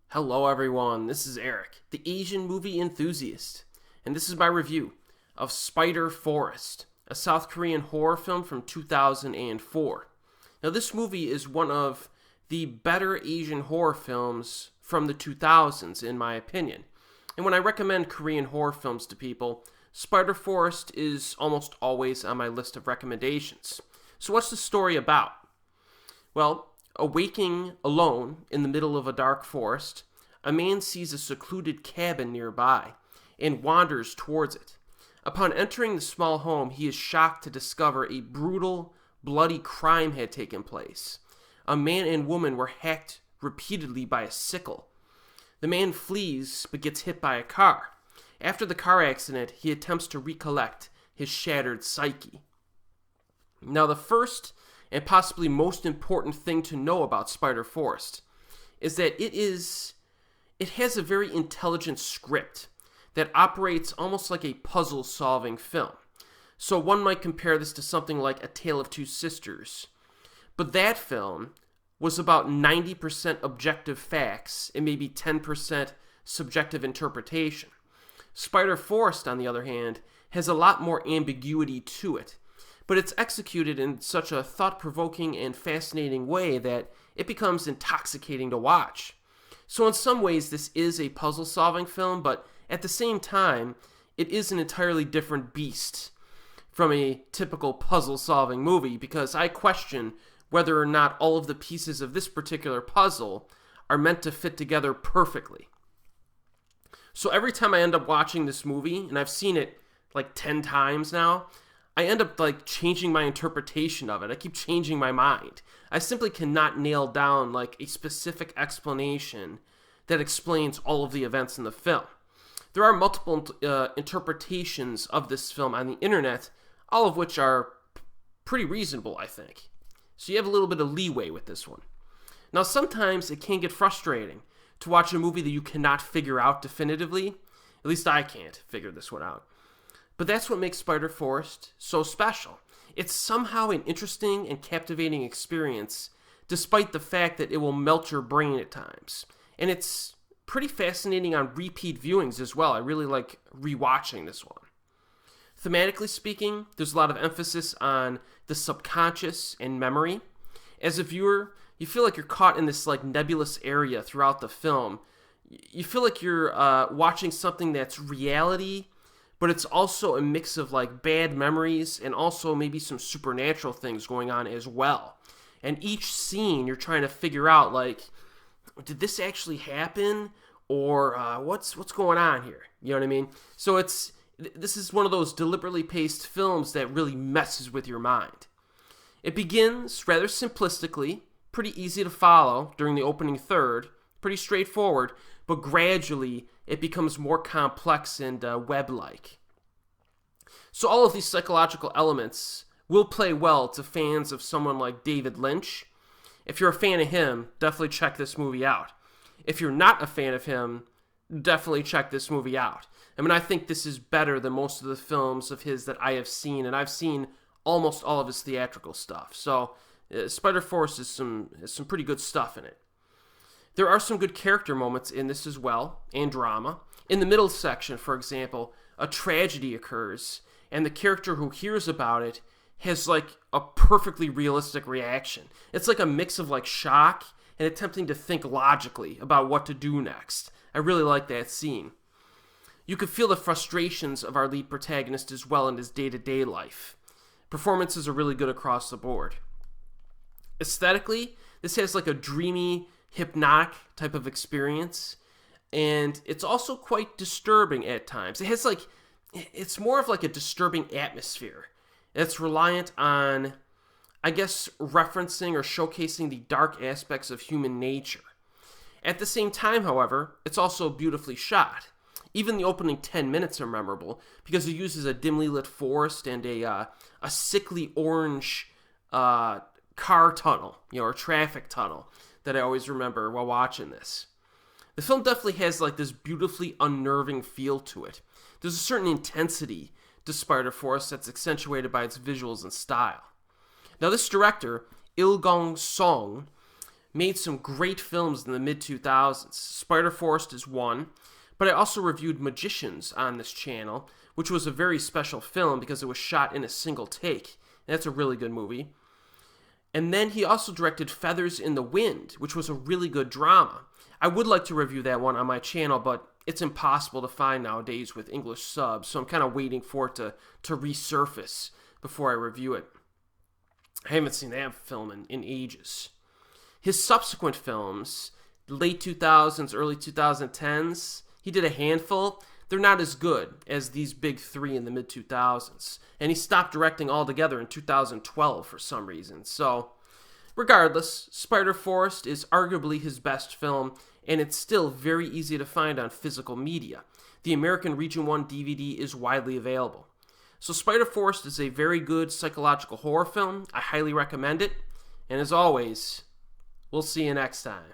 Hello everyone, this is Erik, the Asian movie enthusiast, and this is my review of Spider Forest, a South Korean horror film from 2004. Now this movie is one of the better Asian horror films from the 2000s in my opinion. And when I recommend Korean horror films to people, Spider Forest is almost always on my list of recommendations. So what's the story about? Well, awaking alone in the middle of a dark forest, a man sees a secluded cabin nearby and wanders towards it. Upon entering the small home, he is shocked to discover a brutal, bloody crime had taken place. A man and woman were hacked repeatedly by a sickle. The man flees but gets hit by a car. After the car accident, he attempts to recollect his shattered psyche. Now, the first and possibly most important thing to know about Spider Forest is that it has a very intelligent script that operates almost like a puzzle-solving film. So one might compare this to something like A Tale of Two Sisters. But that film was about 90% objective facts and maybe 10% subjective interpretation. Spider Forest, on the other hand, has a lot more ambiguity to it, but it's executed in such a thought-provoking and fascinating way that it becomes intoxicating to watch. So in some ways, this is a puzzle-solving film, but at the same time, it is an entirely different beast from a typical puzzle-solving movie, because I question whether or not all of the pieces of this particular puzzle are meant to fit together perfectly. So every time I end up watching this movie, and I've seen it like 10 times now, I end up like changing my interpretation of it. I keep changing my mind. I simply cannot nail down like a specific explanation that explains all of the events in the film. There are multiple interpretations of this film on the internet, all of which are pretty reasonable, I think. So you have a little bit of leeway with this one. Now, sometimes it can get frustrating to watch a movie that you cannot figure out definitively. At least I can't figure this one out. But that's what makes Spider Forest so special. It's somehow an interesting and captivating experience, despite the fact that it will melt your brain at times. And it's pretty fascinating on repeat viewings as well. I really like rewatching this one. Thematically speaking, there's a lot of emphasis on the subconscious and memory. As a viewer, you feel like you're caught in this like nebulous area throughout the film. You feel like you're watching something that's reality, but it's also a mix of like bad memories and also maybe some supernatural things going on as well. And each scene you're trying to figure out like, did this actually happen, or what's going on here? You know what I mean? So this is one of those deliberately paced films that really messes with your mind. It begins rather simplistically, pretty easy to follow during the opening third, pretty straightforward, but gradually it becomes more complex and web-like. So all of these psychological elements will play well to fans of someone like David Lynch. If you're a fan of him, definitely check this movie out. If you're not a fan of him, definitely check this movie out. I mean, I think this is better than most of the films of his that I have seen, and I've seen almost all of his theatrical stuff. So Spider Forest has some pretty good stuff in it. There are some good character moments in this as well, and drama. In the middle section, for example, a tragedy occurs, and the character who hears about it has like a perfectly realistic reaction. It's like a mix of like shock and attempting to think logically about what to do next. I really like that scene. You could feel the frustrations of our lead protagonist as well in his day-to-day life. Performances are really good across the board. Aesthetically, this has like a dreamy, hypnotic type of experience, and it's also quite disturbing at times. It's more of like a disturbing atmosphere. It's reliant on, I guess, referencing or showcasing the dark aspects of human nature. At the same time, however, it's also beautifully shot. Even the opening 10 minutes are memorable because it uses a dimly lit forest and a sickly orange car tunnel, or traffic tunnel that I always remember while watching this. The film definitely has like this beautifully unnerving feel to it. There's a certain intensity to Spider Forest that's accentuated by its visuals and style. Now this director, Il Gong Song, made some great films in the mid-2000s. Spider-Forest is one, but I also reviewed Magicians on this channel, which was a very special film because it was shot in a single take. That's a really good movie. And then he also directed Feathers in the Wind, which was a really good drama. I would like to review that one on my channel, but it's impossible to find nowadays with English subs, so I'm kind of waiting for it to resurface before I review it. I haven't seen that film in ages. His subsequent films, late 2000s, early 2010s, he did a handful. They're not as good as these big three in the mid-2000s. And he stopped directing altogether in 2012 for some reason. So, regardless, Spider-Forest is arguably his best film, and it's still very easy to find on physical media. The American Region 1 DVD is widely available. So Spider-Forest is a very good psychological horror film. I highly recommend it. And as always, we'll see you next time.